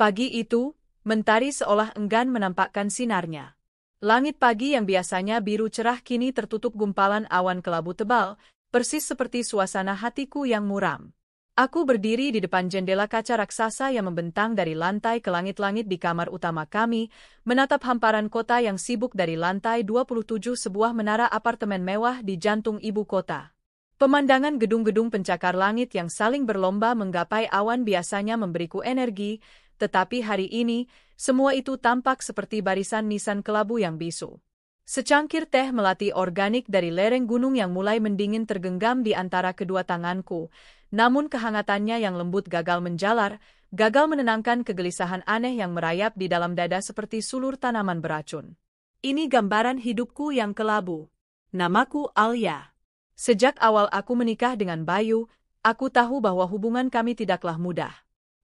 Pagi itu, mentari seolah enggan menampakkan sinarnya. Langit pagi yang biasanya biru cerah kini tertutup gumpalan awan kelabu tebal, persis seperti suasana hatiku yang muram. Aku berdiri di depan jendela kaca raksasa yang membentang dari lantai ke langit-langit di kamar utama kami, menatap hamparan kota yang sibuk dari lantai 27 sebuah menara apartemen mewah di jantung ibu kota. Pemandangan gedung-gedung pencakar langit yang saling berlomba menggapai awan biasanya memberiku energi, tetapi hari ini, semua itu tampak seperti barisan nisan kelabu yang bisu. Secangkir teh melati organik dari lereng gunung yang mulai mendingin tergenggam di antara kedua tanganku, namun kehangatannya yang lembut gagal menjalar, gagal menenangkan kegelisahan aneh yang merayap di dalam dada seperti sulur tanaman beracun. Ini gambaran hidupku yang kelabu. Namaku Alia. Sejak awal aku menikah dengan Bayu, aku tahu bahwa hubungan kami tidaklah mudah.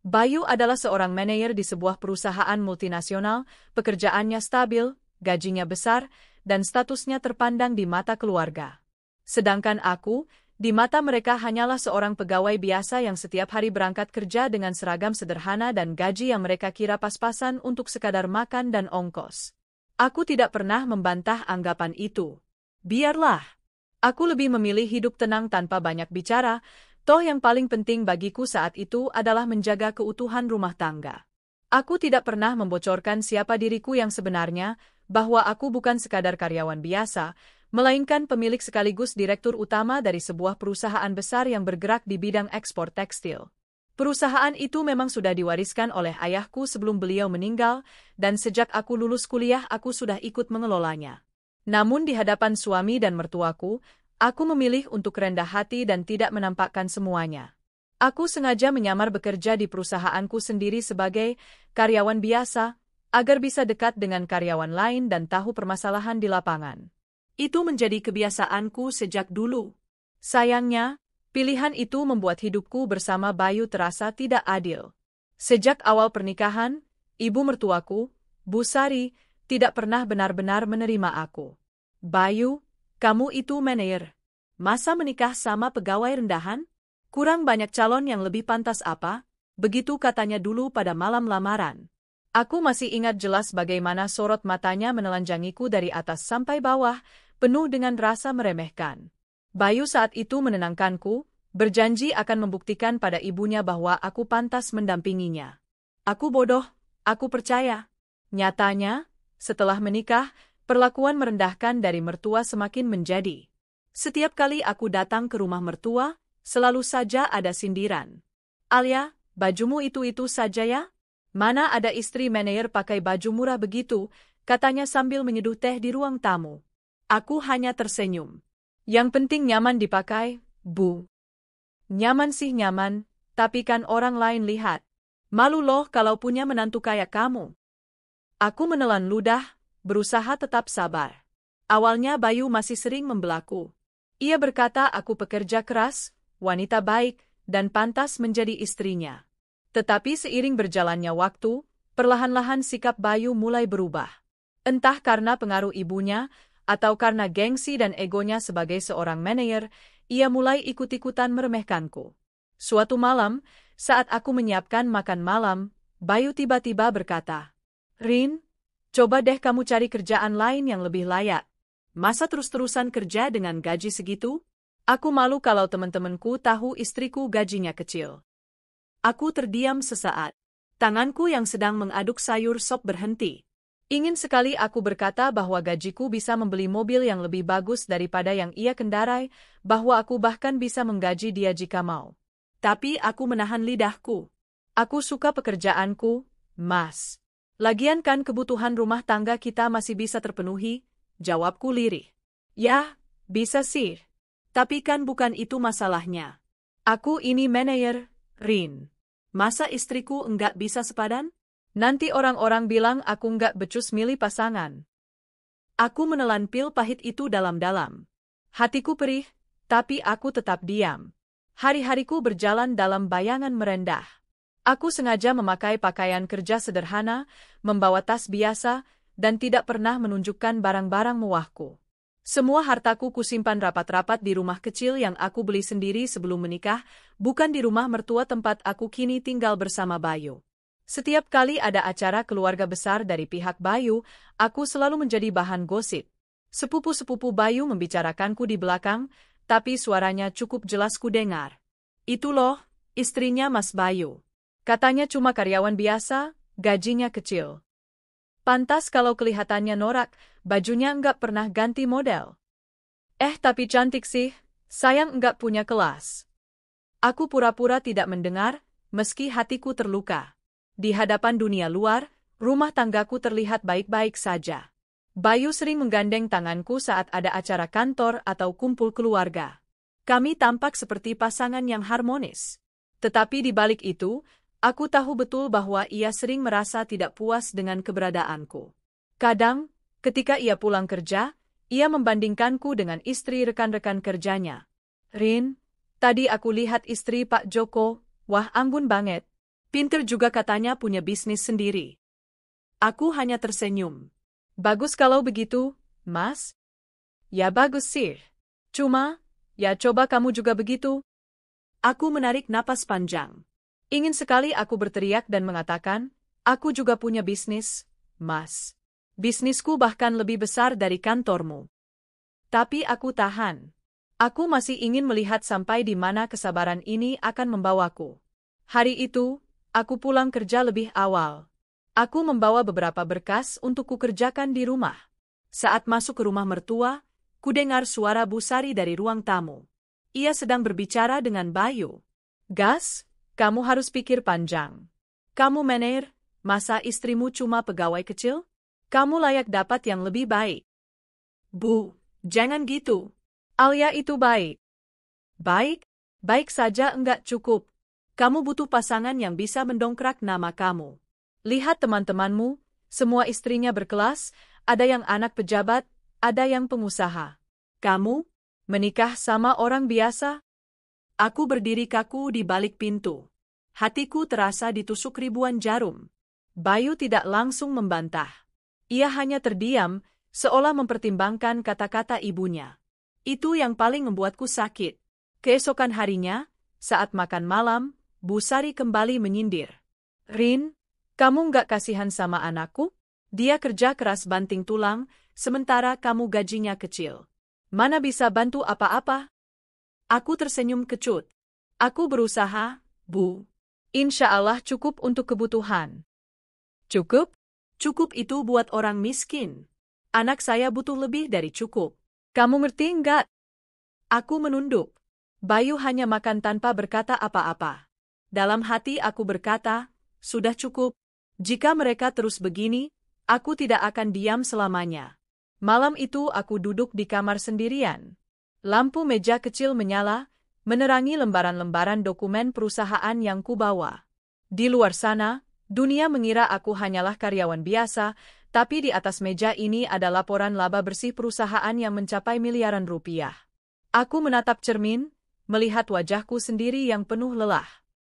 Bayu adalah seorang manajer di sebuah perusahaan multinasional, pekerjaannya stabil, gajinya besar, dan statusnya terpandang di mata keluarga. Sedangkan aku, di mata mereka hanyalah seorang pegawai biasa yang setiap hari berangkat kerja dengan seragam sederhana dan gaji yang mereka kira pas-pasan untuk sekadar makan dan ongkos. Aku tidak pernah membantah anggapan itu. Biarlah. Aku lebih memilih hidup tenang tanpa banyak bicara, toh yang paling penting bagiku saat itu adalah menjaga keutuhan rumah tangga. Aku tidak pernah membocorkan siapa diriku yang sebenarnya, bahwa aku bukan sekadar karyawan biasa, melainkan pemilik sekaligus direktur utama dari sebuah perusahaan besar yang bergerak di bidang ekspor tekstil. Perusahaan itu memang sudah diwariskan oleh ayahku sebelum beliau meninggal, dan sejak aku lulus kuliah aku sudah ikut mengelolanya. Namun di hadapan suami dan mertuaku, aku memilih untuk rendah hati dan tidak menampakkan semuanya. Aku sengaja menyamar bekerja di perusahaanku sendiri sebagai karyawan biasa, agar bisa dekat dengan karyawan lain dan tahu permasalahan di lapangan. Itu menjadi kebiasaanku sejak dulu. Sayangnya, pilihan itu membuat hidupku bersama Bayu terasa tidak adil. Sejak awal pernikahan, ibu mertuaku, Bu Sari, tidak pernah benar-benar menerima aku. Bayu, kamu itu manajer. Masa menikah sama pegawai rendahan? Kurang banyak calon yang lebih pantas apa? Begitu katanya dulu pada malam lamaran. Aku masih ingat jelas bagaimana sorot matanya menelanjangiku dari atas sampai bawah, penuh dengan rasa meremehkan. Bayu saat itu menenangkanku, berjanji akan membuktikan pada ibunya bahwa aku pantas mendampinginya. Aku bodoh, aku percaya. Nyatanya, setelah menikah, perlakuan merendahkan dari mertua semakin menjadi. Setiap kali aku datang ke rumah mertua, selalu saja ada sindiran. Alia, bajumu itu saja ya? Mana ada istri manajer pakai baju murah begitu, katanya sambil menyeduh teh di ruang tamu. Aku hanya tersenyum. Yang penting nyaman dipakai, Bu. Nyaman sih nyaman, tapi kan orang lain lihat. Malu loh kalau punya menantu kayak kamu. Aku menelan ludah, berusaha tetap sabar. Awalnya Bayu masih sering membelaku. Ia berkata aku pekerja keras, wanita baik, dan pantas menjadi istrinya. Tetapi seiring berjalannya waktu, perlahan-lahan sikap Bayu mulai berubah. Entah karena pengaruh ibunya, atau karena gengsi dan egonya sebagai seorang manajer, ia mulai ikut-ikutan meremehkanku. Suatu malam, saat aku menyiapkan makan malam, Bayu tiba-tiba berkata, "Rin, coba deh kamu cari kerjaan lain yang lebih layak. Masa terus-terusan kerja dengan gaji segitu? Aku malu kalau teman-temanku tahu istriku gajinya kecil." Aku terdiam sesaat. Tanganku yang sedang mengaduk sayur sop berhenti. Ingin sekali aku berkata bahwa gajiku bisa membeli mobil yang lebih bagus daripada yang ia kendarai, bahwa aku bahkan bisa menggaji dia jika mau. Tapi aku menahan lidahku. Aku suka pekerjaanku, Mas. Lagian kan kebutuhan rumah tangga kita masih bisa terpenuhi, jawabku lirih. Ya, bisa sih. Tapi kan bukan itu masalahnya. Aku ini manajer, Rin. Masa istriku enggak bisa sepadan? Nanti orang-orang bilang aku enggak becus milih pasangan. Aku menelan pil pahit itu dalam-dalam. Hatiku perih, tapi aku tetap diam. Hari-hariku berjalan dalam bayangan merendah. Aku sengaja memakai pakaian kerja sederhana, membawa tas biasa, dan tidak pernah menunjukkan barang-barang mewahku. Semua hartaku kusimpan rapat-rapat di rumah kecil yang aku beli sendiri sebelum menikah, bukan di rumah mertua tempat aku kini tinggal bersama Bayu. Setiap kali ada acara keluarga besar dari pihak Bayu, aku selalu menjadi bahan gosip. Sepupu-sepupu Bayu membicarakanku di belakang, tapi suaranya cukup jelas ku dengar. Itu loh, istrinya Mas Bayu. Katanya cuma karyawan biasa, gajinya kecil. Pantas kalau kelihatannya norak, bajunya enggak pernah ganti model. Tapi cantik sih, sayang enggak punya kelas. Aku pura-pura tidak mendengar, meski hatiku terluka. Di hadapan dunia luar, rumah tanggaku terlihat baik-baik saja. Bayu sering menggandeng tanganku saat ada acara kantor atau kumpul keluarga. Kami tampak seperti pasangan yang harmonis. Tetapi di balik itu, aku tahu betul bahwa ia sering merasa tidak puas dengan keberadaanku. Kadang, ketika ia pulang kerja, ia membandingkanku dengan istri rekan-rekan kerjanya. Rin, tadi aku lihat istri Pak Joko, wah anggun banget. Pinter juga katanya punya bisnis sendiri. Aku hanya tersenyum. Bagus kalau begitu, Mas. Ya bagus sih. Cuma, ya coba kamu juga begitu. Aku menarik napas panjang. Ingin sekali aku berteriak dan mengatakan, aku juga punya bisnis, Mas. Bisnisku bahkan lebih besar dari kantormu. Tapi aku tahan. Aku masih ingin melihat sampai di mana kesabaran ini akan membawaku. Hari itu, aku pulang kerja lebih awal. Aku membawa beberapa berkas untuk kukerjakan di rumah. Saat masuk ke rumah mertua, kudengar suara Bu Sari dari ruang tamu. Ia sedang berbicara dengan Bayu. Gas, kamu harus pikir panjang. Kamu mener, masa istrimu cuma pegawai kecil? Kamu layak dapat yang lebih baik. Bu, jangan gitu. Alia itu baik. Baik? Baik saja enggak cukup. Kamu butuh pasangan yang bisa mendongkrak nama kamu. Lihat teman-temanmu, semua istrinya berkelas, ada yang anak pejabat, ada yang pengusaha. Kamu, menikah sama orang biasa? Aku berdiri kaku di balik pintu. Hatiku terasa ditusuk ribuan jarum. Bayu tidak langsung membantah. Ia hanya terdiam, seolah mempertimbangkan kata-kata ibunya. Itu yang paling membuatku sakit. Keesokan harinya, saat makan malam, Bu Sari kembali menyindir. Rin, kamu nggak kasihan sama anakku? Dia kerja keras banting tulang, sementara kamu gajinya kecil. Mana bisa bantu apa-apa? Aku tersenyum kecut. Aku berusaha, Bu. Insya Allah cukup untuk kebutuhan. Cukup? Cukup itu buat orang miskin. Anak saya butuh lebih dari cukup. Kamu ngerti nggak? Aku menunduk. Bayu hanya makan tanpa berkata apa-apa. Dalam hati aku berkata, sudah cukup. Jika mereka terus begini, aku tidak akan diam selamanya. Malam itu aku duduk di kamar sendirian. Lampu meja kecil menyala, menerangi lembaran-lembaran dokumen perusahaan yang kubawa. Di luar sana, dunia mengira aku hanyalah karyawan biasa, tapi di atas meja ini ada laporan laba bersih perusahaan yang mencapai miliaran rupiah. Aku menatap cermin, melihat wajahku sendiri yang penuh lelah.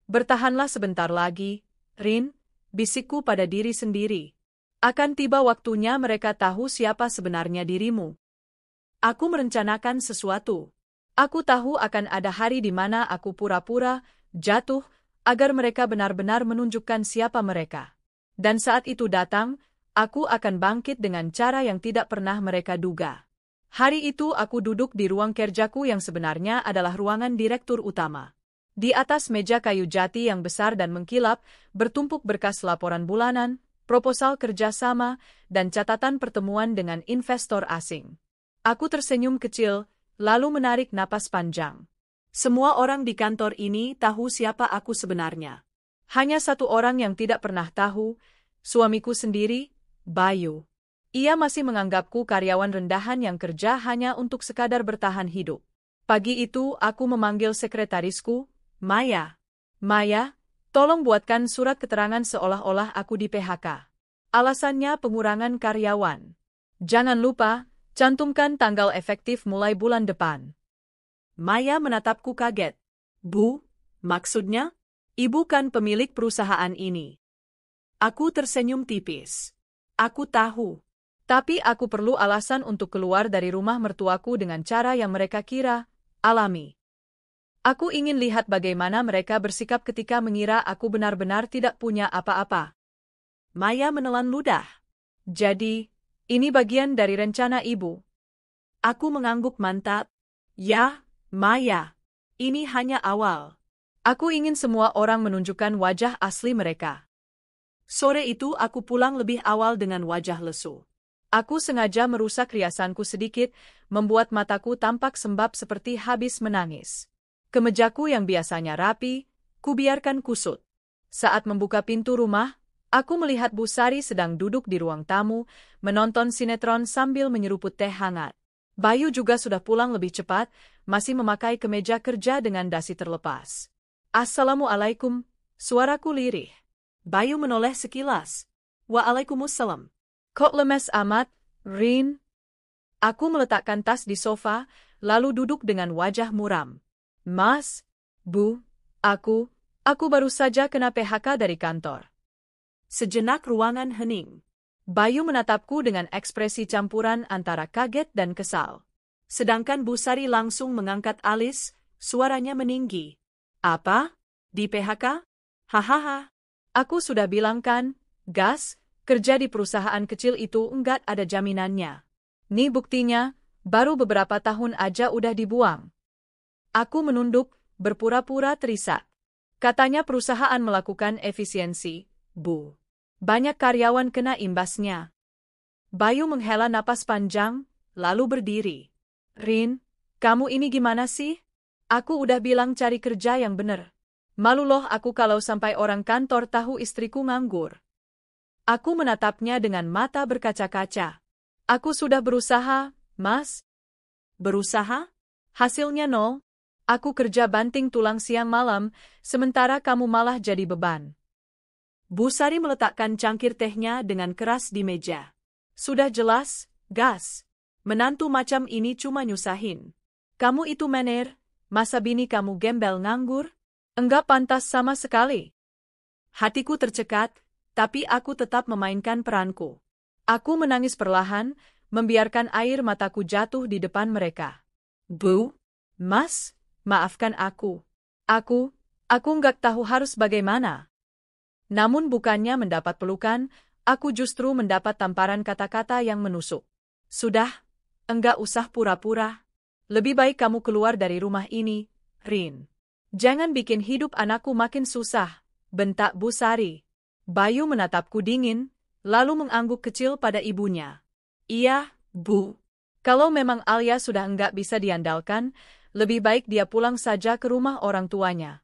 Bertahanlah sebentar lagi, Rin, bisikku pada diri sendiri. Akan tiba waktunya mereka tahu siapa sebenarnya dirimu. Aku merencanakan sesuatu. Aku tahu akan ada hari di mana aku pura-pura jatuh, agar mereka benar-benar menunjukkan siapa mereka. Dan saat itu datang, aku akan bangkit dengan cara yang tidak pernah mereka duga. Hari itu aku duduk di ruang kerjaku yang sebenarnya adalah ruangan direktur utama. Di atas meja kayu jati yang besar dan mengkilap, bertumpuk berkas laporan bulanan, proposal kerjasama, dan catatan pertemuan dengan investor asing. Aku tersenyum kecil, lalu menarik napas panjang. Semua orang di kantor ini tahu siapa aku sebenarnya. Hanya satu orang yang tidak pernah tahu, suamiku sendiri, Bayu. Ia masih menganggapku karyawan rendahan yang kerja hanya untuk sekadar bertahan hidup. Pagi itu aku memanggil sekretarisku, Maya. Maya, tolong buatkan surat keterangan seolah-olah aku di PHK. Alasannya pengurangan karyawan. Jangan lupa, cantumkan tanggal efektif mulai bulan depan. Maya menatapku kaget. Bu, maksudnya? Ibu kan pemilik perusahaan ini. Aku tersenyum tipis. Aku tahu. Tapi aku perlu alasan untuk keluar dari rumah mertuaku dengan cara yang mereka kira alami. Aku ingin lihat bagaimana mereka bersikap ketika mengira aku benar-benar tidak punya apa-apa. Maya menelan ludah. Jadi, ini bagian dari rencana ibu. Aku mengangguk mantap. Ya, Maya. Ini hanya awal. Aku ingin semua orang menunjukkan wajah asli mereka. Sore itu aku pulang lebih awal dengan wajah lesu. Aku sengaja merusak riasanku sedikit, membuat mataku tampak sembab seperti habis menangis. Kemejaku yang biasanya rapi, kubiarkan kusut. Saat membuka pintu rumah, aku melihat Bu Sari sedang duduk di ruang tamu, menonton sinetron sambil menyeruput teh hangat. Bayu juga sudah pulang lebih cepat, masih memakai kemeja kerja dengan dasi terlepas. Assalamualaikum, suaraku lirih. Bayu menoleh sekilas. Waalaikumsalam. Kok lemes amat, Rin? Aku meletakkan tas di sofa, lalu duduk dengan wajah muram. Mas, Bu, aku baru saja kena PHK dari kantor. Sejenak ruangan hening. Bayu menatapku dengan ekspresi campuran antara kaget dan kesal. Sedangkan Bu Sari langsung mengangkat alis, suaranya meninggi. Apa? Di PHK? Hahaha. Aku sudah bilang kan, Gas, kerja di perusahaan kecil itu enggak ada jaminannya. Nih buktinya, baru beberapa tahun aja udah dibuang. Aku menunduk, berpura-pura terisak. Katanya perusahaan melakukan efisiensi, Bu. Banyak karyawan kena imbasnya. Bayu menghela napas panjang, lalu berdiri. Rin, kamu ini gimana sih? Aku udah bilang cari kerja yang bener. Malu loh aku kalau sampai orang kantor tahu istriku nganggur. Aku menatapnya dengan mata berkaca-kaca. Aku sudah berusaha, Mas. Berusaha? Hasilnya nol. Aku kerja banting tulang siang malam, sementara kamu malah jadi beban. Bu Sari meletakkan cangkir tehnya dengan keras di meja. Sudah jelas, Gas. Menantu macam ini cuma nyusahin. Kamu itu mener, masa bini kamu gembel nganggur? Enggak pantas sama sekali. Hatiku tercekat, tapi aku tetap memainkan peranku. Aku menangis perlahan, membiarkan air mataku jatuh di depan mereka. Bu, Mas, maafkan aku. Aku enggak tahu harus bagaimana. Namun bukannya mendapat pelukan, aku justru mendapat tamparan kata-kata yang menusuk. Sudah, enggak usah pura-pura. Lebih baik kamu keluar dari rumah ini, Rin. Jangan bikin hidup anakku makin susah, bentak Bu Sari. Bayu menatapku dingin, lalu mengangguk kecil pada ibunya. Iya, Bu. Kalau memang Alia sudah enggak bisa diandalkan, lebih baik dia pulang saja ke rumah orang tuanya.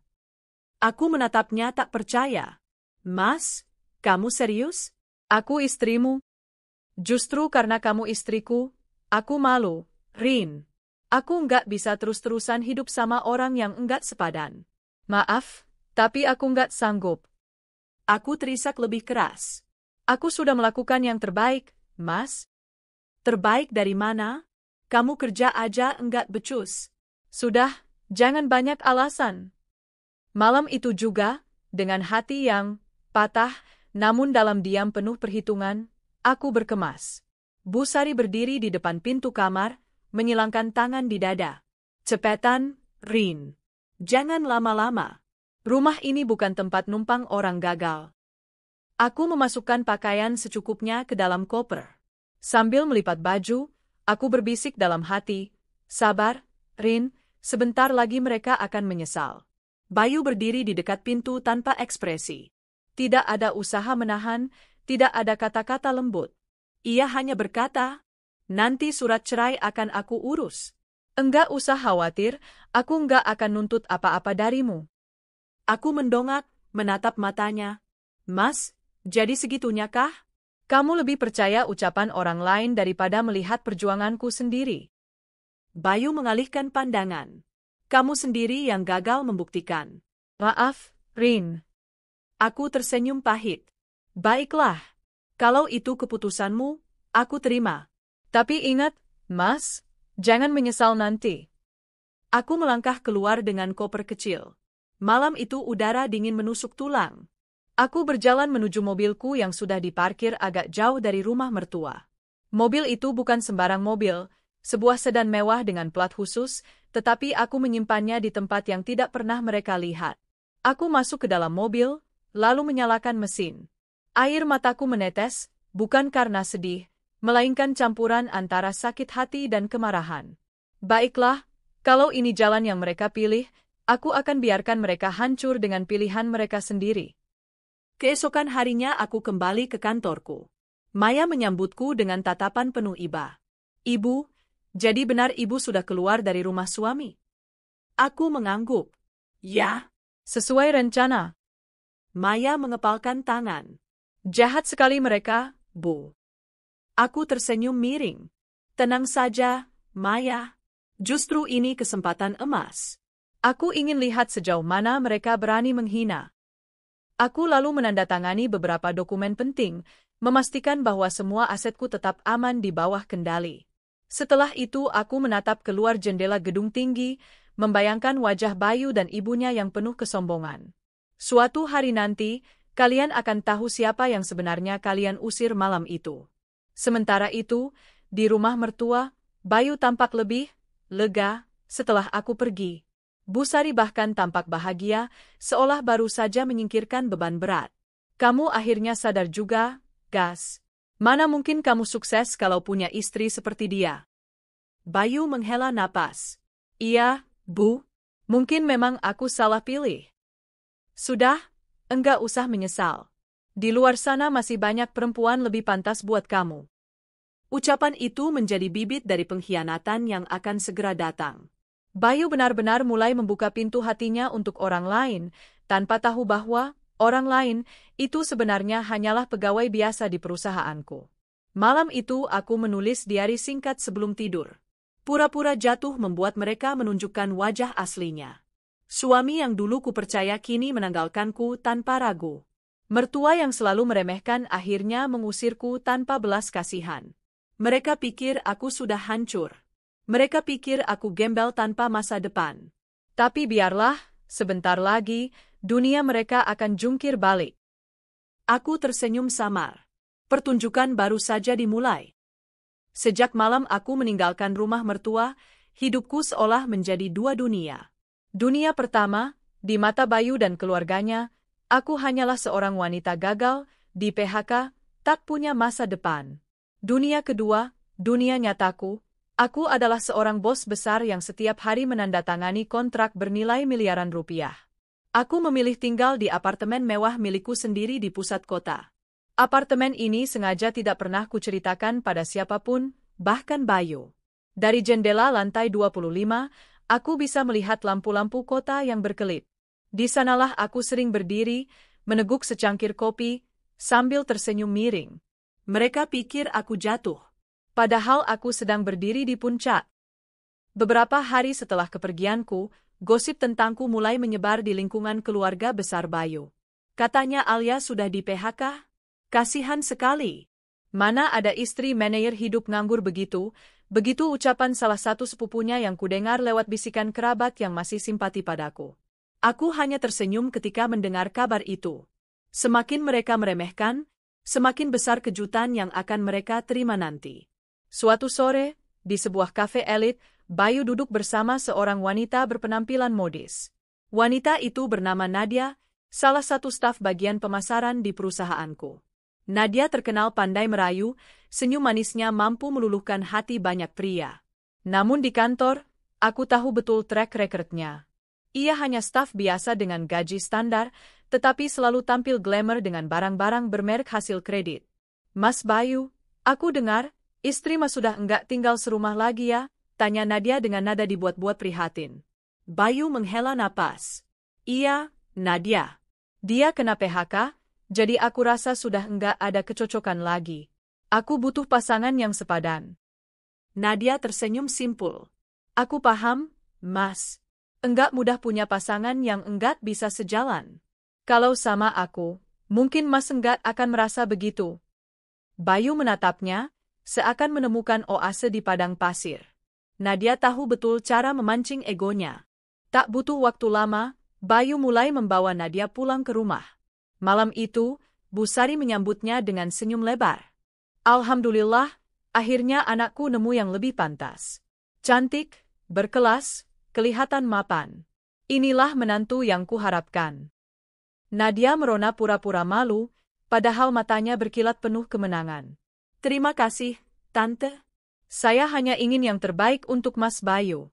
Aku menatapnya tak percaya. Mas, kamu serius? Aku istrimu. Justru karena kamu istriku, aku malu, Rin. Aku enggak bisa terus-terusan hidup sama orang yang enggak sepadan. Maaf, tapi aku enggak sanggup. Aku terisak lebih keras. Aku sudah melakukan yang terbaik, Mas. Terbaik dari mana? Kamu kerja aja enggak becus. Sudah, jangan banyak alasan. Malam itu juga, dengan hati yang patah, namun dalam diam penuh perhitungan, aku berkemas. Bu Sari berdiri di depan pintu kamar, menyilangkan tangan di dada. Cepetan, Rin. Jangan lama-lama. Rumah ini bukan tempat numpang orang gagal. Aku memasukkan pakaian secukupnya ke dalam koper. Sambil melipat baju, aku berbisik dalam hati, sabar, Rin, sebentar lagi mereka akan menyesal. Bayu berdiri di dekat pintu tanpa ekspresi. Tidak ada usaha menahan, tidak ada kata-kata lembut. Ia hanya berkata, nanti surat cerai akan aku urus. Enggak usah khawatir, aku enggak akan nuntut apa-apa darimu. Aku mendongak, menatap matanya. Mas, jadi segitunya kah? Kamu lebih percaya ucapan orang lain daripada melihat perjuanganku sendiri. Bayu mengalihkan pandangan. Kamu sendiri yang gagal membuktikan. Maaf, Rin. Aku tersenyum pahit. Baiklah. Kalau itu keputusanmu, aku terima. Tapi ingat, Mas, jangan menyesal nanti. Aku melangkah keluar dengan koper kecil. Malam itu udara dingin menusuk tulang. Aku berjalan menuju mobilku yang sudah diparkir agak jauh dari rumah mertua. Mobil itu bukan sembarang mobil, Sebuah sedan mewah dengan plat khusus, tetapi aku menyimpannya di tempat yang tidak pernah mereka lihat. Aku masuk ke dalam mobil, lalu menyalakan mesin. Air mataku menetes, bukan karena sedih, melainkan campuran antara sakit hati dan kemarahan. Baiklah, kalau ini jalan yang mereka pilih, aku akan biarkan mereka hancur dengan pilihan mereka sendiri. Keesokan harinya aku kembali ke kantorku. Maya menyambutku dengan tatapan penuh iba. Ibu, jadi benar ibu sudah keluar dari rumah suami? Aku mengangguk. Ya. Sesuai rencana. Maya mengepalkan tangan. Jahat sekali mereka, Bu. Aku tersenyum miring. Tenang saja, Maya. Justru ini kesempatan emas. Aku ingin lihat sejauh mana mereka berani menghina. Aku lalu menandatangani beberapa dokumen penting, memastikan bahwa semua asetku tetap aman di bawah kendali. Setelah itu aku menatap keluar jendela gedung tinggi, membayangkan wajah Bayu dan ibunya yang penuh kesombongan. Suatu hari nanti, kalian akan tahu siapa yang sebenarnya kalian usir malam itu. Sementara itu, di rumah mertua, Bayu tampak lebih lega setelah aku pergi. Bu Sari bahkan tampak bahagia, seolah baru saja menyingkirkan beban berat. Kamu akhirnya sadar juga, Gas. Mana mungkin kamu sukses kalau punya istri seperti dia? Bayu menghela napas. Iya, Bu. Mungkin memang aku salah pilih. Sudah, enggak usah menyesal. Di luar sana masih banyak perempuan lebih pantas buat kamu. Ucapan itu menjadi bibit dari pengkhianatan yang akan segera datang. Bayu benar-benar mulai membuka pintu hatinya untuk orang lain, tanpa tahu bahwa orang lain itu sebenarnya hanyalah pegawai biasa di perusahaanku. Malam itu aku menulis diari singkat sebelum tidur. Pura-pura jatuh membuat mereka menunjukkan wajah aslinya. Suami yang dulu kupercaya kini menanggalkanku tanpa ragu. Mertua yang selalu meremehkan akhirnya mengusirku tanpa belas kasihan. Mereka pikir aku sudah hancur. Mereka pikir aku gembel tanpa masa depan. Tapi biarlah, sebentar lagi, dunia mereka akan jungkir balik. Aku tersenyum samar. Pertunjukan baru saja dimulai. Sejak malam aku meninggalkan rumah mertua, hidupku seolah menjadi dua dunia. Dunia pertama, di mata Bayu dan keluarganya, aku hanyalah seorang wanita gagal, di PHK, tak punya masa depan. Dunia kedua, dunia nyataku, aku adalah seorang bos besar yang setiap hari menandatangani kontrak bernilai miliaran rupiah. Aku memilih tinggal di apartemen mewah milikku sendiri di pusat kota. Apartemen ini sengaja tidak pernah kuceritakan pada siapapun, bahkan Bayu. Dari jendela lantai 25, aku bisa melihat lampu-lampu kota yang berkelip. Di sanalah aku sering berdiri, meneguk secangkir kopi, sambil tersenyum miring. Mereka pikir aku jatuh. Padahal aku sedang berdiri di puncak. Beberapa hari setelah kepergianku, gosip tentangku mulai menyebar di lingkungan keluarga besar Bayu. Katanya Alia sudah di PHK. Kasihan sekali. Mana ada istri manajer hidup nganggur begitu, begitu ucapan salah satu sepupunya yang kudengar lewat bisikan kerabat yang masih simpati padaku. Aku hanya tersenyum ketika mendengar kabar itu. Semakin mereka meremehkan, semakin besar kejutan yang akan mereka terima nanti. Suatu sore, di sebuah kafe elit, Bayu duduk bersama seorang wanita berpenampilan modis. Wanita itu bernama Nadia, salah satu staf bagian pemasaran di perusahaanku. Nadia terkenal pandai merayu, senyum manisnya mampu meluluhkan hati banyak pria. Namun di kantor, aku tahu betul track record-nya. Ia hanya staf biasa dengan gaji standar, tetapi selalu tampil glamour dengan barang-barang bermerek hasil kredit. Mas Bayu, aku dengar, istri Mas sudah enggak tinggal serumah lagi ya? Tanya Nadia dengan nada dibuat-buat prihatin. Bayu menghela napas. Iya, Nadia. Dia kena PHK, jadi aku rasa sudah enggak ada kecocokan lagi. Aku butuh pasangan yang sepadan. Nadia tersenyum simpul. Aku paham, Mas. Enggak mudah punya pasangan yang enggak bisa sejalan. Kalau sama aku, mungkin Mas enggak akan merasa begitu. Bayu menatapnya, seakan menemukan oase di padang pasir. Nadia tahu betul cara memancing egonya. Tak butuh waktu lama, Bayu mulai membawa Nadia pulang ke rumah. Malam itu, Bu Sari menyambutnya dengan senyum lebar. Alhamdulillah, Akhirnya anakku nemu yang lebih pantas. Cantik, berkelas, kelihatan mapan. Inilah menantu yang kuharapkan. Nadia merona pura-pura malu, padahal matanya berkilat penuh kemenangan. Terima kasih, Tante. Saya hanya ingin yang terbaik untuk Mas Bayu.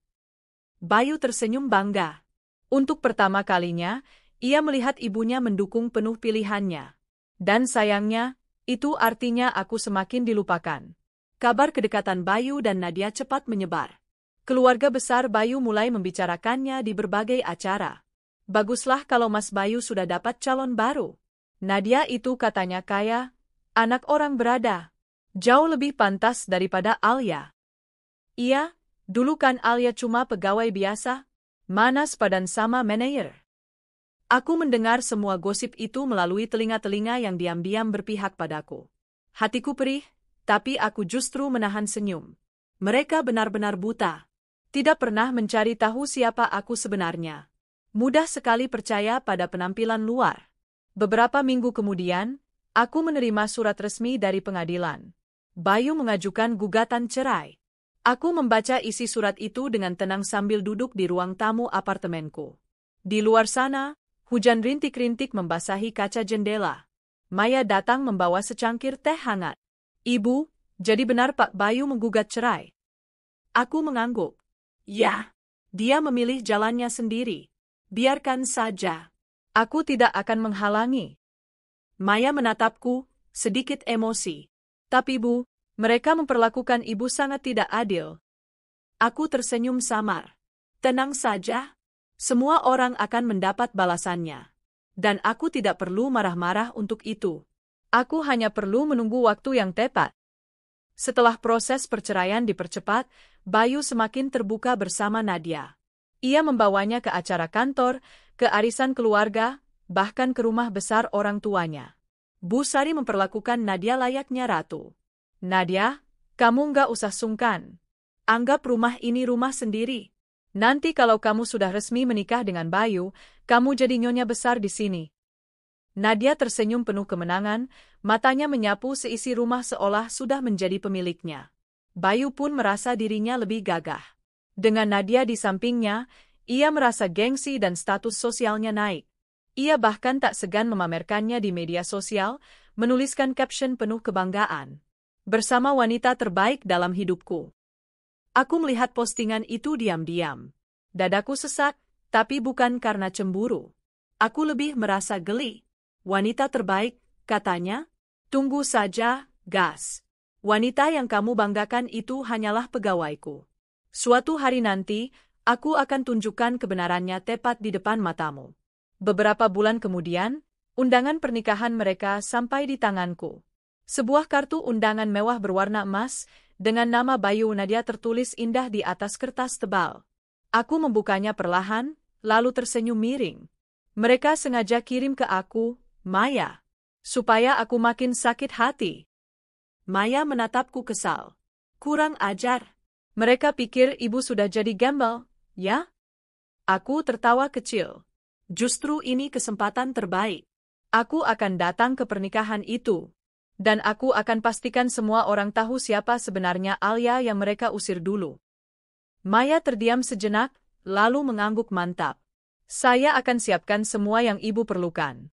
Bayu tersenyum bangga. Untuk pertama kalinya, ia melihat ibunya mendukung penuh pilihannya. Dan sayangnya, itu artinya aku semakin dilupakan. Kabar kedekatan Bayu dan Nadia cepat menyebar. Keluarga besar Bayu mulai membicarakannya di berbagai acara. Baguslah kalau Mas Bayu sudah dapat calon baru. Nadia itu katanya kaya, anak orang berada. Jauh lebih pantas daripada Alia. Iya, dulu kan Alia cuma pegawai biasa, mana sepadan sama manajer. Aku mendengar semua gosip itu melalui telinga-telinga yang diam-diam berpihak padaku. Hatiku perih, tapi aku justru menahan senyum. Mereka benar-benar buta. Tidak pernah mencari tahu siapa aku sebenarnya. Mudah sekali percaya pada penampilan luar. Beberapa minggu kemudian, aku menerima surat resmi dari pengadilan. Bayu mengajukan gugatan cerai. Aku membaca isi surat itu dengan tenang sambil duduk di ruang tamu apartemenku. Di luar sana, hujan rintik-rintik membasahi kaca jendela. Maya datang membawa secangkir teh hangat. Ibu, jadi benar Pak Bayu menggugat cerai. Aku mengangguk. Ya, dia memilih jalannya sendiri. Biarkan saja. Aku tidak akan menghalangi. Maya menatapku, sedikit emosi. Tapi Bu, mereka memperlakukan ibu sangat tidak adil. Aku tersenyum samar. Tenang saja. Semua orang akan mendapat balasannya. Dan aku tidak perlu marah-marah untuk itu. Aku hanya perlu menunggu waktu yang tepat. Setelah proses perceraian dipercepat, Bayu semakin terbuka bersama Nadia. Ia membawanya ke acara kantor, ke arisan keluarga, bahkan ke rumah besar orang tuanya. Bu Sari memperlakukan Nadia layaknya ratu. Nadia, kamu nggak usah sungkan. Anggap rumah ini rumah sendiri. Nanti kalau kamu sudah resmi menikah dengan Bayu, kamu jadi nyonya besar di sini. Nadia tersenyum penuh kemenangan, matanya menyapu seisi rumah seolah sudah menjadi pemiliknya. Bayu pun merasa dirinya lebih gagah. Dengan Nadia di sampingnya, ia merasa gengsi dan status sosialnya naik. Ia bahkan tak segan memamerkannya di media sosial, menuliskan caption penuh kebanggaan. Bersama wanita terbaik dalam hidupku. Aku melihat postingan itu diam-diam. Dadaku sesak, tapi bukan karena cemburu. Aku lebih merasa geli. Wanita terbaik, katanya? Tunggu saja, gas. Wanita yang kamu banggakan itu hanyalah pegawaiku. Suatu hari nanti, aku akan tunjukkan kebenarannya tepat di depan matamu. Beberapa bulan kemudian, undangan pernikahan mereka sampai di tanganku. Sebuah kartu undangan mewah berwarna emas, dengan nama Bayu Nadia tertulis indah di atas kertas tebal. Aku membukanya perlahan, lalu tersenyum miring. Mereka sengaja kirim ke aku, Maya, supaya aku makin sakit hati. Maya menatapku kesal. Kurang ajar. Mereka pikir ibu sudah jadi gembel, ya? Aku tertawa kecil. Justru ini kesempatan terbaik. Aku akan datang ke pernikahan itu. Dan aku akan pastikan semua orang tahu siapa sebenarnya Alia yang mereka usir dulu. Maya terdiam sejenak, lalu mengangguk mantap. Saya akan siapkan semua yang ibu perlukan.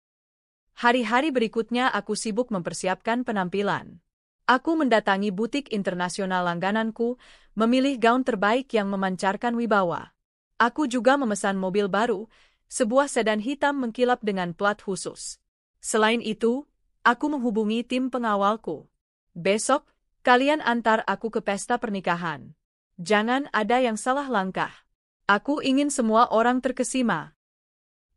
Hari-hari berikutnya aku sibuk mempersiapkan penampilan. Aku mendatangi butik internasional langgananku, memilih gaun terbaik yang memancarkan wibawa. Aku juga memesan mobil baru, sebuah sedan hitam mengkilap dengan plat khusus. Selain itu, aku menghubungi tim pengawalku. Besok, kalian antar aku ke pesta pernikahan. Jangan ada yang salah langkah. Aku ingin semua orang terkesima.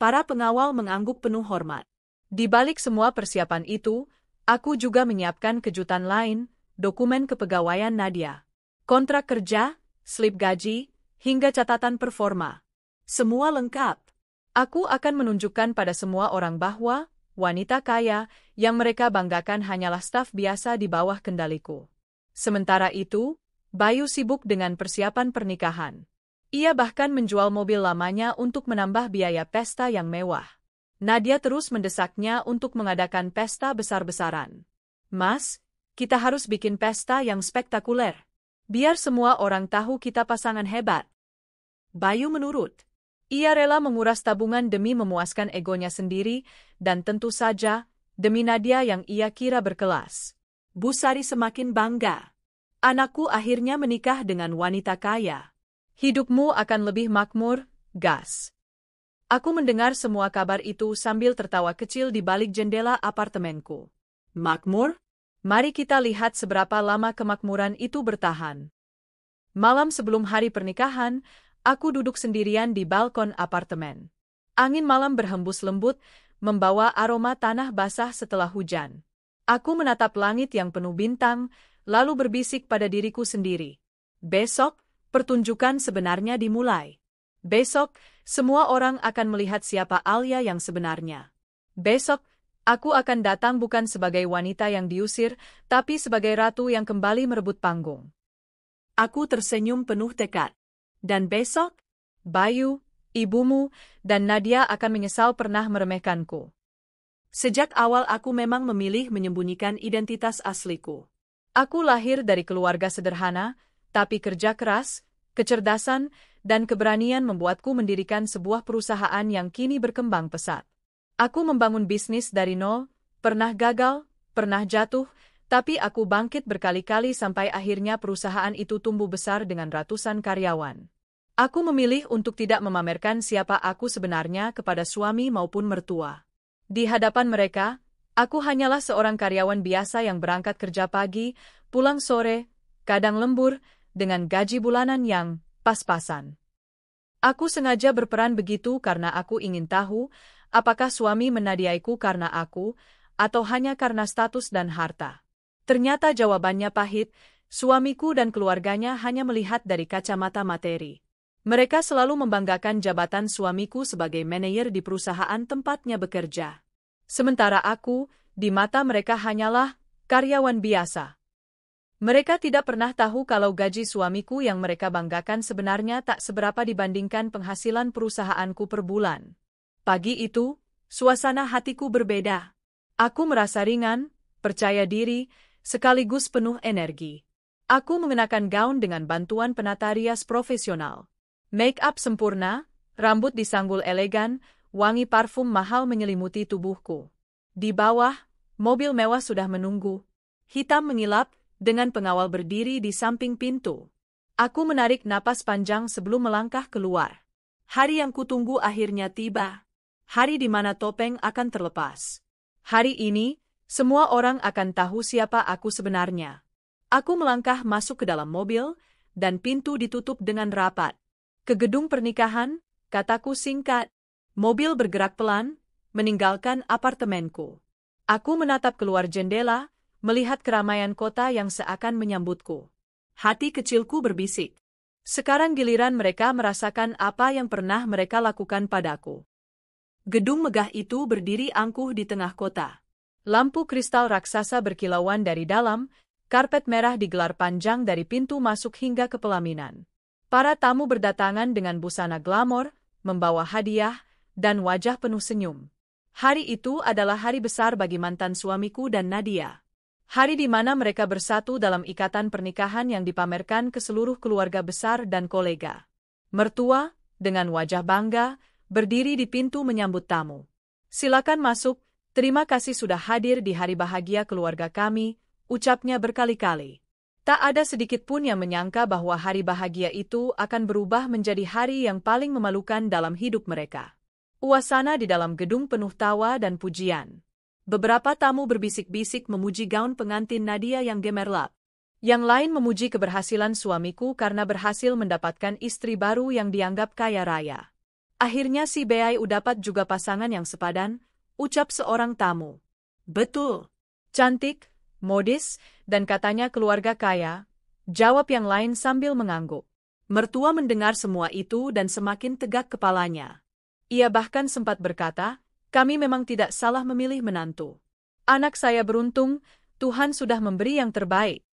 Para pengawal mengangguk penuh hormat. Di balik semua persiapan itu, aku juga menyiapkan kejutan lain, dokumen kepegawaian Nadia. Kontrak kerja, slip gaji, hingga catatan performa. Semua lengkap. Aku akan menunjukkan pada semua orang bahwa wanita kaya yang mereka banggakan hanyalah staf biasa di bawah kendaliku. Sementara itu, Bayu sibuk dengan persiapan pernikahan. Ia bahkan menjual mobil lamanya untuk menambah biaya pesta yang mewah. Nadia terus mendesaknya untuk mengadakan pesta besar-besaran. Mas, Kita harus bikin pesta yang spektakuler. Biar semua orang tahu kita pasangan hebat. Bayu menurut. Ia rela menguras tabungan demi memuaskan egonya sendiri, dan tentu saja, demi Nadia yang ia kira berkelas. Bu Sari semakin bangga. Anakku akhirnya menikah dengan wanita kaya. Hidupmu akan lebih makmur, gas. Aku mendengar semua kabar itu sambil tertawa kecil di balik jendela apartemenku. Makmur? Mari kita lihat seberapa lama kemakmuran itu bertahan. Malam sebelum hari pernikahan, aku duduk sendirian di balkon apartemen. Angin malam berhembus lembut, membawa aroma tanah basah setelah hujan. Aku menatap langit yang penuh bintang, lalu berbisik pada diriku sendiri. Besok, pertunjukan sebenarnya dimulai. Besok, semua orang akan melihat siapa Alia yang sebenarnya. Besok, aku akan datang bukan sebagai wanita yang diusir, tapi sebagai ratu yang kembali merebut panggung. Aku tersenyum penuh tekad. Dan besok, Bayu, ibumu, dan Nadia akan menyesal pernah meremehkanku. Sejak awal aku memang memilih menyembunyikan identitas asliku. Aku lahir dari keluarga sederhana, tapi kerja keras, kecerdasan, dan keberanian membuatku mendirikan sebuah perusahaan yang kini berkembang pesat. Aku membangun bisnis dari nol, pernah gagal, pernah jatuh, tapi aku bangkit berkali-kali sampai akhirnya perusahaan itu tumbuh besar dengan ratusan karyawan. Aku memilih untuk tidak memamerkan siapa aku sebenarnya kepada suami maupun mertua. Di hadapan mereka, aku hanyalah seorang karyawan biasa yang berangkat kerja pagi, pulang sore, kadang lembur, dengan gaji bulanan yang pas-pasan. Aku sengaja berperan begitu karena aku ingin tahu, apakah suami menadiaiku karena aku, atau hanya karena status dan harta. Ternyata jawabannya pahit, suamiku dan keluarganya hanya melihat dari kacamata materi. Mereka selalu membanggakan jabatan suamiku sebagai manajer di perusahaan tempatnya bekerja. Sementara aku, di mata mereka hanyalah karyawan biasa. Mereka tidak pernah tahu kalau gaji suamiku yang mereka banggakan sebenarnya tak seberapa dibandingkan penghasilan perusahaanku per bulan. Pagi itu, suasana hatiku berbeda. Aku merasa ringan, percaya diri, sekaligus penuh energi. Aku mengenakan gaun dengan bantuan penata rias profesional. Make up sempurna, rambut disanggul elegan, wangi parfum mahal menyelimuti tubuhku. Di bawah, mobil mewah sudah menunggu. Hitam mengilap, dengan pengawal berdiri di samping pintu. Aku menarik napas panjang sebelum melangkah keluar. Hari yang kutunggu akhirnya tiba. Hari di mana topeng akan terlepas. Hari ini, semua orang akan tahu siapa aku sebenarnya. Aku melangkah masuk ke dalam mobil, dan pintu ditutup dengan rapat. Ke gedung pernikahan, kataku singkat. Mobil bergerak pelan, meninggalkan apartemenku. Aku menatap keluar jendela, melihat keramaian kota yang seakan menyambutku. Hati kecilku berbisik. Sekarang giliran mereka merasakan apa yang pernah mereka lakukan padaku. Gedung megah itu berdiri angkuh di tengah kota. Lampu kristal raksasa berkilauan dari dalam, karpet merah digelar panjang dari pintu masuk hingga ke pelaminan. Para tamu berdatangan dengan busana glamor, membawa hadiah, dan wajah penuh senyum. Hari itu adalah hari besar bagi mantan suamiku dan Nadia. Hari di mana mereka bersatu dalam ikatan pernikahan yang dipamerkan ke seluruh keluarga besar dan kolega. Mertua, dengan wajah bangga, berdiri di pintu menyambut tamu. Silakan masuk, terima kasih sudah hadir di hari bahagia keluarga kami, ucapnya berkali-kali. Tak ada sedikit pun yang menyangka bahwa hari bahagia itu akan berubah menjadi hari yang paling memalukan dalam hidup mereka. Suasana di dalam gedung penuh tawa dan pujian. Beberapa tamu berbisik-bisik memuji gaun pengantin Nadia yang gemerlap. Yang lain memuji keberhasilan suamiku karena berhasil mendapatkan istri baru yang dianggap kaya raya. Akhirnya si BAU dapat juga pasangan yang sepadan, ucap seorang tamu. Betul. Cantik, modis, dan katanya keluarga kaya, jawab yang lain sambil mengangguk. Mertua mendengar semua itu dan semakin tegak kepalanya. Ia bahkan sempat berkata, kami memang tidak salah memilih menantu. Anak saya beruntung, Tuhan sudah memberi yang terbaik.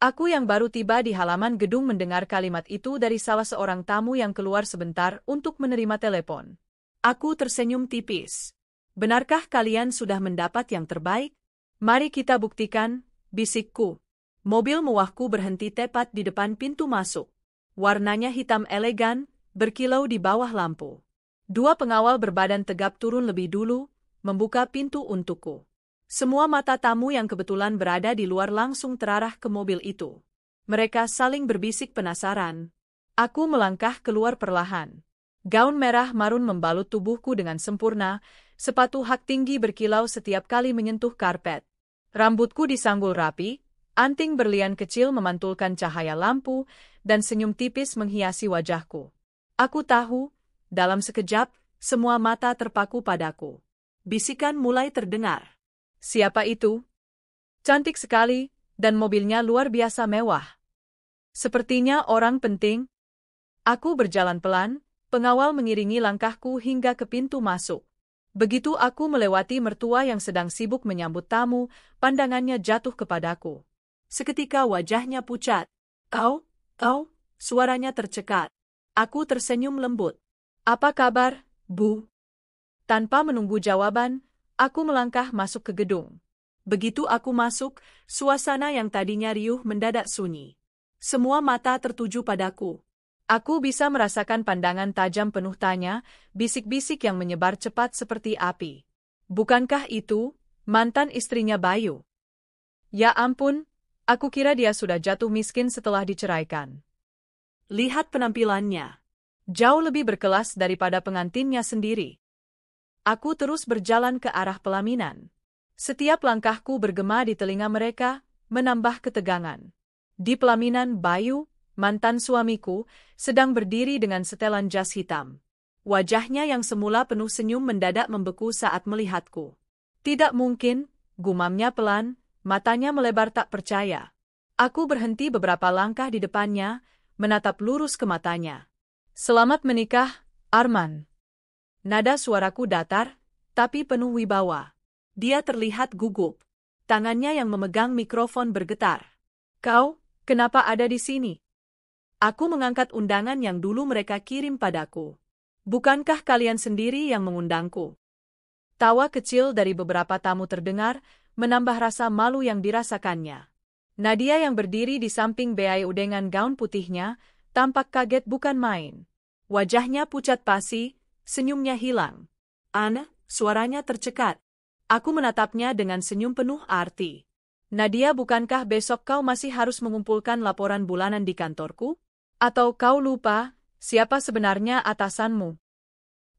Aku yang baru tiba di halaman gedung mendengar kalimat itu dari salah seorang tamu yang keluar sebentar untuk menerima telepon. Aku tersenyum tipis. Benarkah kalian sudah mendapat yang terbaik? Mari kita buktikan, bisikku. Mobil mewahku berhenti tepat di depan pintu masuk. Warnanya hitam elegan, berkilau di bawah lampu. Dua pengawal berbadan tegap turun lebih dulu, membuka pintu untukku. Semua mata tamu yang kebetulan berada di luar langsung terarah ke mobil itu. Mereka saling berbisik penasaran. Aku melangkah keluar perlahan. Gaun merah marun membalut tubuhku dengan sempurna, sepatu hak tinggi berkilau setiap kali menyentuh karpet. Rambutku disanggul rapi, anting berlian kecil memantulkan cahaya lampu, dan senyum tipis menghiasi wajahku. Aku tahu, dalam sekejap, semua mata terpaku padaku. Bisikan mulai terdengar. Siapa itu? Cantik sekali, dan mobilnya luar biasa mewah. Sepertinya orang penting. Aku berjalan pelan, pengawal mengiringi langkahku hingga ke pintu masuk. Begitu aku melewati mertua yang sedang sibuk menyambut tamu, pandangannya jatuh kepadaku. Seketika wajahnya pucat. Kau, suaranya tercekat. Aku tersenyum lembut. Apa kabar, Bu? Tanpa menunggu jawaban, aku melangkah masuk ke gedung. Begitu aku masuk, suasana yang tadinya riuh mendadak sunyi. Semua mata tertuju padaku. Aku bisa merasakan pandangan tajam penuh tanya, bisik-bisik yang menyebar cepat seperti api. Bukankah itu mantan istrinya Bayu? Ya ampun, aku kira dia sudah jatuh miskin setelah diceraikan. Lihat penampilannya. Jauh lebih berkelas daripada pengantinnya sendiri. Aku terus berjalan ke arah pelaminan. Setiap langkahku bergema di telinga mereka, menambah ketegangan. Di pelaminan Bayu, mantan suamiku, sedang berdiri dengan setelan jas hitam. Wajahnya yang semula penuh senyum mendadak membeku saat melihatku. Tidak mungkin, gumamnya pelan, matanya melebar tak percaya. Aku berhenti beberapa langkah di depannya, menatap lurus ke matanya. Selamat menikah, Arman. Nada suaraku datar, tapi penuh wibawa. Dia terlihat gugup. Tangannya yang memegang mikrofon bergetar. Kau, kenapa ada di sini? Aku mengangkat undangan yang dulu mereka kirim padaku. Bukankah kalian sendiri yang mengundangku? Tawa kecil dari beberapa tamu terdengar, menambah rasa malu yang dirasakannya. Nadia yang berdiri di samping Bayu dengan gaun putihnya, tampak kaget bukan main. Wajahnya pucat pasi, senyumnya hilang. Ana, suaranya tercekat. Aku menatapnya dengan senyum penuh arti. Nadia, bukankah besok kau masih harus mengumpulkan laporan bulanan di kantorku? Atau kau lupa, siapa sebenarnya atasanmu?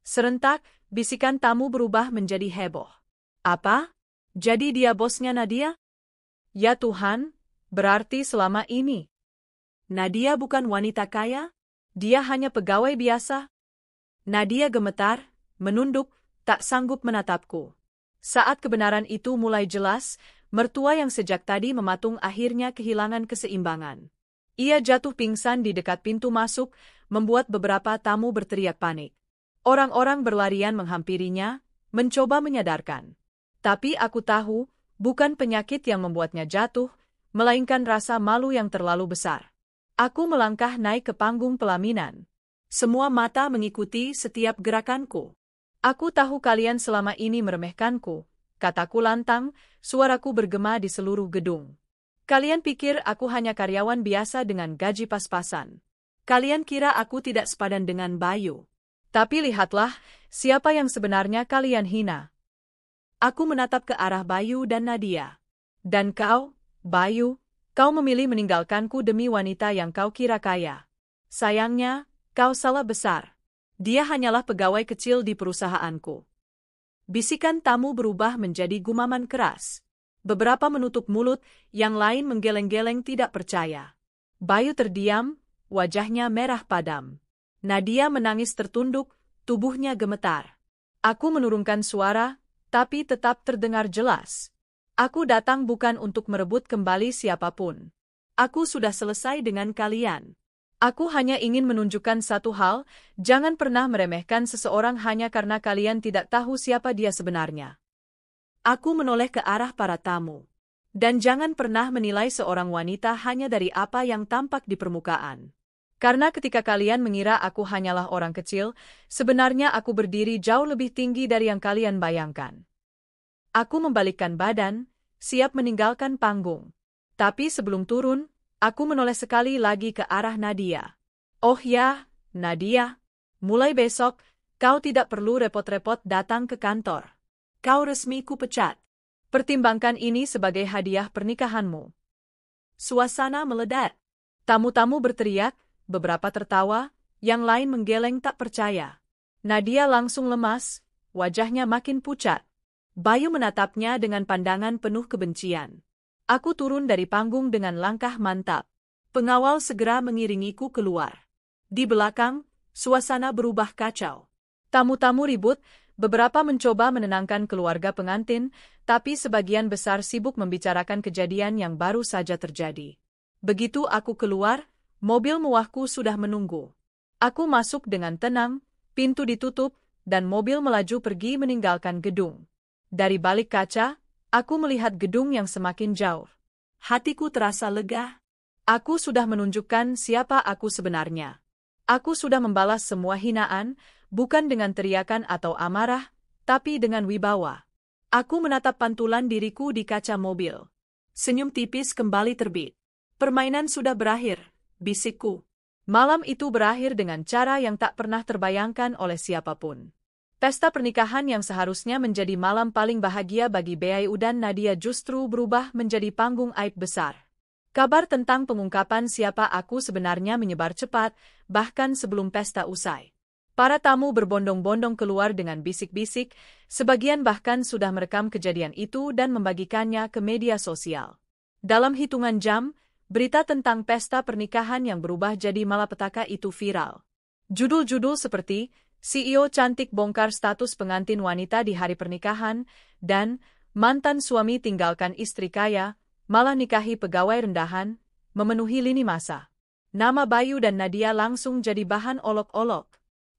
Serentak, bisikan tamu berubah menjadi heboh. Apa? Jadi dia bosnya Nadia? Ya Tuhan, berarti selama ini Nadia bukan wanita kaya? Dia hanya pegawai biasa? Nadia gemetar, menunduk, tak sanggup menatapku. Saat kebenaran itu mulai jelas, mertua yang sejak tadi mematung akhirnya kehilangan keseimbangan. Ia jatuh pingsan di dekat pintu masuk, membuat beberapa tamu berteriak panik. Orang-orang berlarian menghampirinya, mencoba menyadarkan. Tapi aku tahu, bukan penyakit yang membuatnya jatuh, melainkan rasa malu yang terlalu besar. Aku melangkah naik ke panggung pelaminan. Semua mata mengikuti setiap gerakanku. Aku tahu kalian selama ini meremehkanku, kataku lantang, suaraku bergema di seluruh gedung. Kalian pikir aku hanya karyawan biasa dengan gaji pas-pasan. Kalian kira aku tidak sepadan dengan Bayu. Tapi lihatlah, siapa yang sebenarnya kalian hina. Aku menatap ke arah Bayu dan Nadia. Dan kau, Bayu, kau memilih meninggalkanku demi wanita yang kau kira kaya. Sayangnya, kau salah besar. Dia hanyalah pegawai kecil di perusahaanku. Bisikan tamu berubah menjadi gumaman keras. Beberapa menutup mulut, yang lain menggeleng-geleng tidak percaya. Bayu terdiam, wajahnya merah padam. Nadia menangis tertunduk, tubuhnya gemetar. Aku menurunkan suara, tapi tetap terdengar jelas. Aku datang bukan untuk merebut kembali siapapun. Aku sudah selesai dengan kalian. Aku hanya ingin menunjukkan satu hal, jangan pernah meremehkan seseorang hanya karena kalian tidak tahu siapa dia sebenarnya. Aku menoleh ke arah para tamu. Dan jangan pernah menilai seorang wanita hanya dari apa yang tampak di permukaan. Karena ketika kalian mengira aku hanyalah orang kecil, sebenarnya aku berdiri jauh lebih tinggi dari yang kalian bayangkan. Aku membalikkan badan, siap meninggalkan panggung. Tapi sebelum turun, aku menoleh sekali lagi ke arah Nadia. Oh ya, Nadia. Mulai besok, kau tidak perlu repot-repot datang ke kantor. Kau resmi kupecat. Pertimbangkan ini sebagai hadiah pernikahanmu. Suasana meledak. Tamu-tamu berteriak, beberapa tertawa, yang lain menggeleng tak percaya. Nadia langsung lemas, wajahnya makin pucat. Bayu menatapnya dengan pandangan penuh kebencian. Aku turun dari panggung dengan langkah mantap. Pengawal segera mengiringiku keluar. Di belakang, suasana berubah kacau. Tamu-tamu ribut, beberapa mencoba menenangkan keluarga pengantin, tapi sebagian besar sibuk membicarakan kejadian yang baru saja terjadi. Begitu aku keluar, mobil mewahku sudah menunggu. Aku masuk dengan tenang, pintu ditutup, dan mobil melaju pergi meninggalkan gedung. Dari balik kaca, aku melihat gedung yang semakin jauh. Hatiku terasa lega. Aku sudah menunjukkan siapa aku sebenarnya. Aku sudah membalas semua hinaan, bukan dengan teriakan atau amarah, tapi dengan wibawa. Aku menatap pantulan diriku di kaca mobil. Senyum tipis kembali terbit. Permainan sudah berakhir, bisikku. Malam itu berakhir dengan cara yang tak pernah terbayangkan oleh siapapun. Pesta pernikahan yang seharusnya menjadi malam paling bahagia bagi Bayu dan Nadia justru berubah menjadi panggung aib besar. Kabar tentang pengungkapan siapa aku sebenarnya menyebar cepat, bahkan sebelum pesta usai. Para tamu berbondong-bondong keluar dengan bisik-bisik, sebagian bahkan sudah merekam kejadian itu dan membagikannya ke media sosial. Dalam hitungan jam, berita tentang pesta pernikahan yang berubah jadi malapetaka itu viral. Judul-judul seperti CEO cantik bongkar status pengantin wanita di hari pernikahan, dan mantan suami tinggalkan istri kaya, malah nikahi pegawai rendahan, memenuhi lini masa. Nama Bayu dan Nadia langsung jadi bahan olok-olok.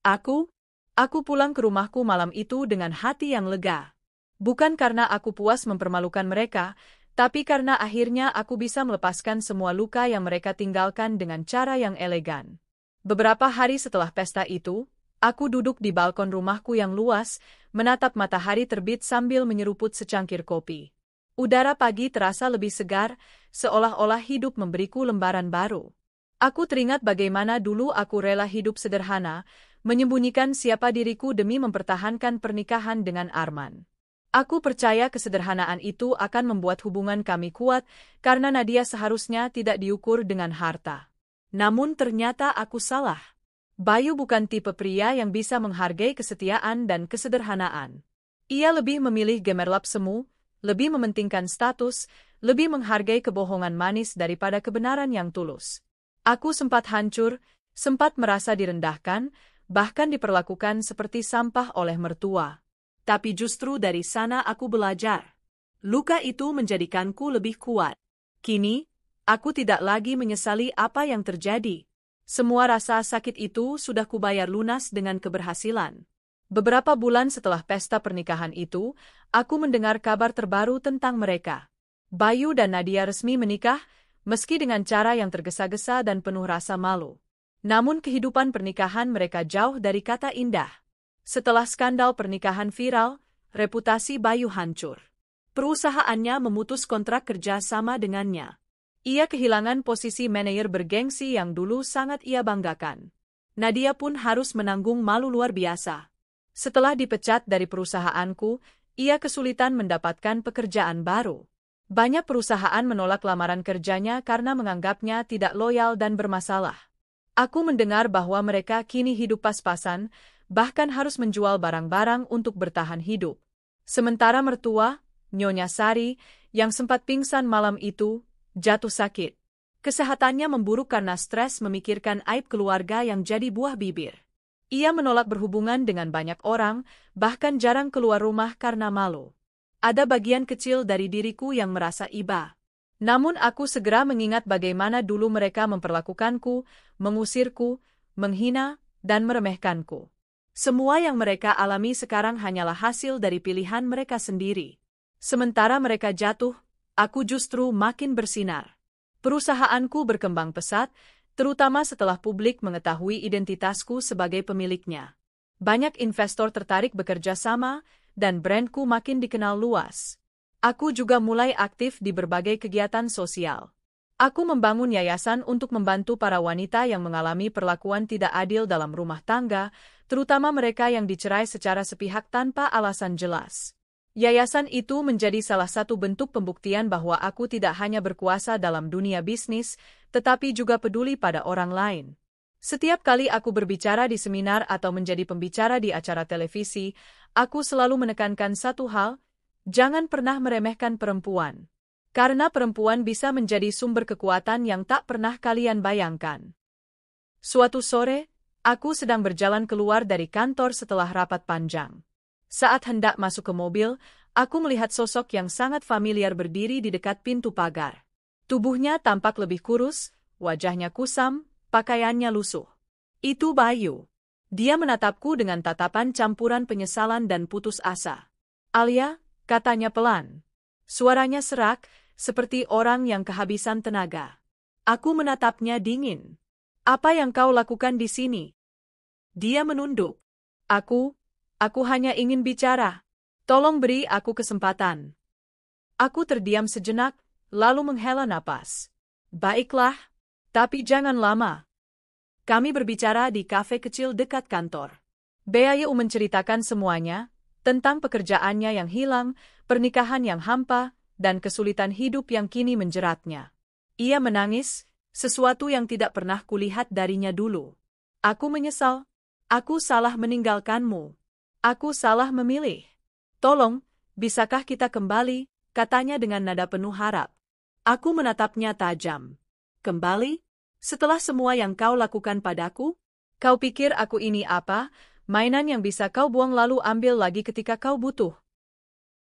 Aku pulang ke rumahku malam itu dengan hati yang lega. Bukan karena aku puas mempermalukan mereka, tapi karena akhirnya aku bisa melepaskan semua luka yang mereka tinggalkan dengan cara yang elegan. Beberapa hari setelah pesta itu, aku duduk di balkon rumahku yang luas, menatap matahari terbit sambil menyeruput secangkir kopi. Udara pagi terasa lebih segar, seolah-olah hidup memberiku lembaran baru. Aku teringat bagaimana dulu aku rela hidup sederhana, menyembunyikan siapa diriku demi mempertahankan pernikahan dengan Arman. Aku percaya kesederhanaan itu akan membuat hubungan kami kuat, karena Nadia seharusnya tidak diukur dengan harta. Namun ternyata aku salah. Bayu bukan tipe pria yang bisa menghargai kesetiaan dan kesederhanaan. Ia lebih memilih gemerlap semu, lebih mementingkan status, lebih menghargai kebohongan manis daripada kebenaran yang tulus. Aku sempat hancur, sempat merasa direndahkan, bahkan diperlakukan seperti sampah oleh mertua. Tapi justru dari sana aku belajar. Luka itu menjadikanku lebih kuat. Kini, aku tidak lagi menyesali apa yang terjadi. Semua rasa sakit itu sudah kubayar lunas dengan keberhasilan. Beberapa bulan setelah pesta pernikahan itu, aku mendengar kabar terbaru tentang mereka. Bayu dan Nadia resmi menikah, meski dengan cara yang tergesa-gesa dan penuh rasa malu. Namun kehidupan pernikahan mereka jauh dari kata indah. Setelah skandal pernikahan viral, reputasi Bayu hancur. Perusahaannya memutus kontrak kerja sama dengannya. Ia kehilangan posisi manajer bergengsi yang dulu sangat ia banggakan. Nadia pun harus menanggung malu luar biasa. Setelah dipecat dari perusahaanku, ia kesulitan mendapatkan pekerjaan baru. Banyak perusahaan menolak lamaran kerjanya karena menganggapnya tidak loyal dan bermasalah. Aku mendengar bahwa mereka kini hidup pas-pasan, bahkan harus menjual barang-barang untuk bertahan hidup. Sementara mertua, Nyonya Sari, yang sempat pingsan malam itu, jatuh sakit. Kesehatannya memburuk karena stres memikirkan aib keluarga yang jadi buah bibir. Ia menolak berhubungan dengan banyak orang, bahkan jarang keluar rumah karena malu. Ada bagian kecil dari diriku yang merasa iba. Namun aku segera mengingat bagaimana dulu mereka memperlakukanku, mengusirku, menghina, dan meremehkanku. Semua yang mereka alami sekarang hanyalah hasil dari pilihan mereka sendiri. Sementara mereka jatuh, aku justru makin bersinar. Perusahaanku berkembang pesat, terutama setelah publik mengetahui identitasku sebagai pemiliknya. Banyak investor tertarik bekerja sama, dan brandku makin dikenal luas. Aku juga mulai aktif di berbagai kegiatan sosial. Aku membangun yayasan untuk membantu para wanita yang mengalami perlakuan tidak adil dalam rumah tangga, terutama mereka yang dicerai secara sepihak tanpa alasan jelas. Yayasan itu menjadi salah satu bentuk pembuktian bahwa aku tidak hanya berkuasa dalam dunia bisnis, tetapi juga peduli pada orang lain. Setiap kali aku berbicara di seminar atau menjadi pembicara di acara televisi, aku selalu menekankan satu hal, jangan pernah meremehkan perempuan. Karena perempuan bisa menjadi sumber kekuatan yang tak pernah kalian bayangkan. Suatu sore, aku sedang berjalan keluar dari kantor setelah rapat panjang. Saat hendak masuk ke mobil, aku melihat sosok yang sangat familiar berdiri di dekat pintu pagar. Tubuhnya tampak lebih kurus, wajahnya kusam, pakaiannya lusuh. Itu Bayu. Dia menatapku dengan tatapan campuran penyesalan dan putus asa. "Alia," katanya pelan. Suaranya serak, seperti orang yang kehabisan tenaga. Aku menatapnya dingin. "Apa yang kau lakukan di sini?" Dia menunduk. Aku hanya ingin bicara. Tolong beri aku kesempatan." Aku terdiam sejenak, lalu menghela napas. "Baiklah, tapi jangan lama. Kami berbicara di kafe kecil dekat kantor." Bayu menceritakan semuanya, tentang pekerjaannya yang hilang, pernikahan yang hampa, dan kesulitan hidup yang kini menjeratnya. Ia menangis, sesuatu yang tidak pernah kulihat darinya dulu. "Aku menyesal. Aku salah meninggalkanmu. Aku salah memilih. Tolong, bisakah kita kembali?" katanya dengan nada penuh harap. Aku menatapnya tajam. "Kembali? Setelah semua yang kau lakukan padaku? Kau pikir aku ini apa? Mainan yang bisa kau buang lalu ambil lagi ketika kau butuh?"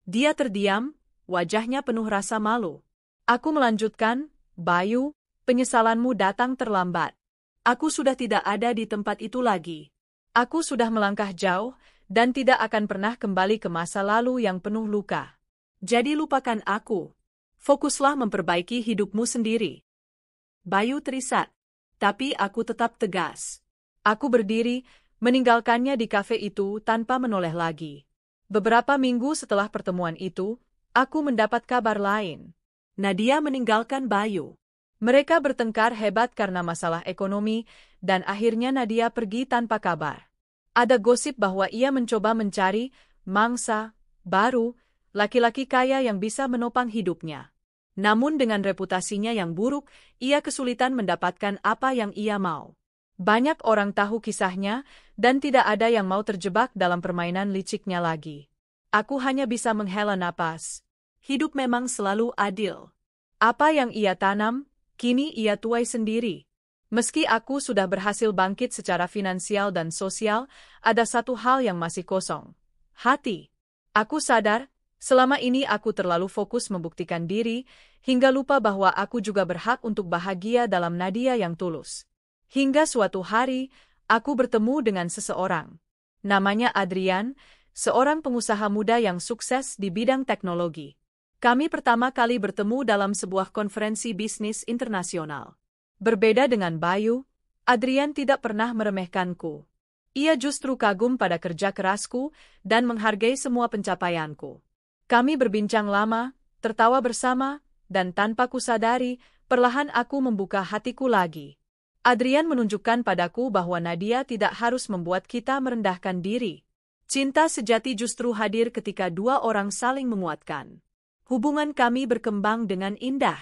Dia terdiam, wajahnya penuh rasa malu. Aku melanjutkan, "Bayu, penyesalanmu datang terlambat. Aku sudah tidak ada di tempat itu lagi. Aku sudah melangkah jauh, dan tidak akan pernah kembali ke masa lalu yang penuh luka. Jadi lupakan aku. Fokuslah memperbaiki hidupmu sendiri." Bayu terisat, tapi aku tetap tegas. Aku berdiri, meninggalkannya di kafe itu tanpa menoleh lagi. Beberapa minggu setelah pertemuan itu, aku mendapat kabar lain. Nadia meninggalkan Bayu. Mereka bertengkar hebat karena masalah ekonomi, dan akhirnya Nadia pergi tanpa kabar. Ada gosip bahwa ia mencoba mencari mangsa baru, laki-laki kaya yang bisa menopang hidupnya. Namun dengan reputasinya yang buruk, ia kesulitan mendapatkan apa yang ia mau. Banyak orang tahu kisahnya, dan tidak ada yang mau terjebak dalam permainan liciknya lagi. Aku hanya bisa menghela napas. Hidup memang selalu adil. Apa yang ia tanam, kini ia tuai sendiri. Meski aku sudah berhasil bangkit secara finansial dan sosial, ada satu hal yang masih kosong. Hati. Aku sadar, selama ini aku terlalu fokus membuktikan diri, hingga lupa bahwa aku juga berhak untuk bahagia dalam Nadia yang tulus. Hingga suatu hari, aku bertemu dengan seseorang. Namanya Adrian, seorang pengusaha muda yang sukses di bidang teknologi. Kami pertama kali bertemu dalam sebuah konferensi bisnis internasional. Berbeda dengan Bayu, Adrian tidak pernah meremehkanku. Ia justru kagum pada kerja kerasku dan menghargai semua pencapaianku. Kami berbincang lama, tertawa bersama, dan tanpa kusadari, perlahan aku membuka hatiku lagi. Adrian menunjukkan padaku bahwa Nadia tidak harus membuat kita merendahkan diri. Cinta sejati justru hadir ketika dua orang saling menguatkan. Hubungan kami berkembang dengan indah.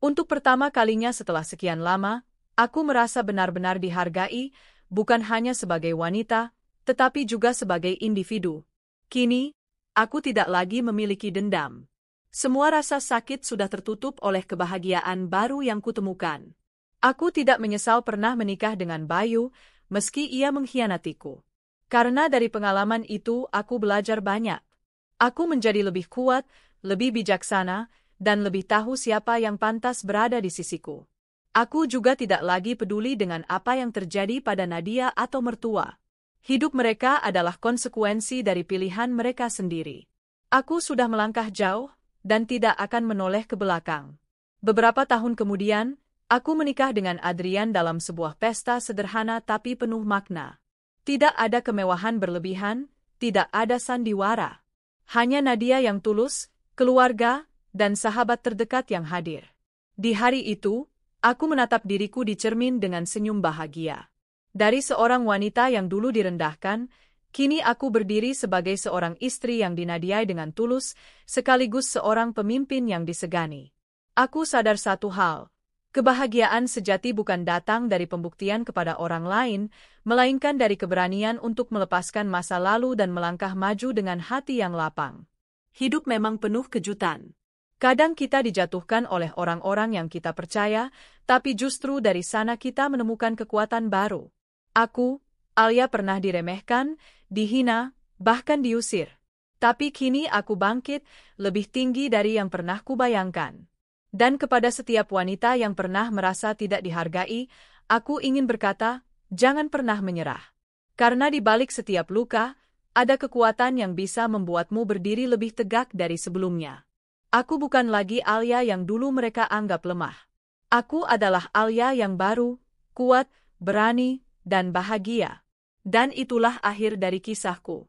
Untuk pertama kalinya setelah sekian lama, aku merasa benar-benar dihargai, bukan hanya sebagai wanita, tetapi juga sebagai individu. Kini, aku tidak lagi memiliki dendam. Semua rasa sakit sudah tertutup oleh kebahagiaan baru yang kutemukan. Aku tidak menyesal pernah menikah dengan Bayu, meski ia mengkhianatiku. Karena dari pengalaman itu aku belajar banyak. Aku menjadi lebih kuat, lebih bijaksana, dan lebih tahu siapa yang pantas berada di sisiku. Aku juga tidak lagi peduli dengan apa yang terjadi pada Nadia atau mertua. Hidup mereka adalah konsekuensi dari pilihan mereka sendiri. Aku sudah melangkah jauh, dan tidak akan menoleh ke belakang. Beberapa tahun kemudian, aku menikah dengan Adrian dalam sebuah pesta sederhana tapi penuh makna. Tidak ada kemewahan berlebihan, tidak ada sandiwara. Hanya Nadia yang tulus, keluarga, dan sahabat terdekat yang hadir. Di hari itu, aku menatap diriku di cermin dengan senyum bahagia. Dari seorang wanita yang dulu direndahkan, kini aku berdiri sebagai seorang istri yang dinadiai dengan tulus, sekaligus seorang pemimpin yang disegani. Aku sadar satu hal, kebahagiaan sejati bukan datang dari pembuktian kepada orang lain, melainkan dari keberanian untuk melepaskan masa lalu dan melangkah maju dengan hati yang lapang. Hidup memang penuh kejutan. Kadang kita dijatuhkan oleh orang-orang yang kita percaya, tapi justru dari sana kita menemukan kekuatan baru. Aku, Alia, pernah diremehkan, dihina, bahkan diusir. Tapi kini aku bangkit, lebih tinggi dari yang pernah kubayangkan. Dan kepada setiap wanita yang pernah merasa tidak dihargai, aku ingin berkata, jangan pernah menyerah. Karena di balik setiap luka, ada kekuatan yang bisa membuatmu berdiri lebih tegak dari sebelumnya. Aku bukan lagi Alia yang dulu mereka anggap lemah. Aku adalah Alia yang baru, kuat, berani, dan bahagia. Dan itulah akhir dari kisahku.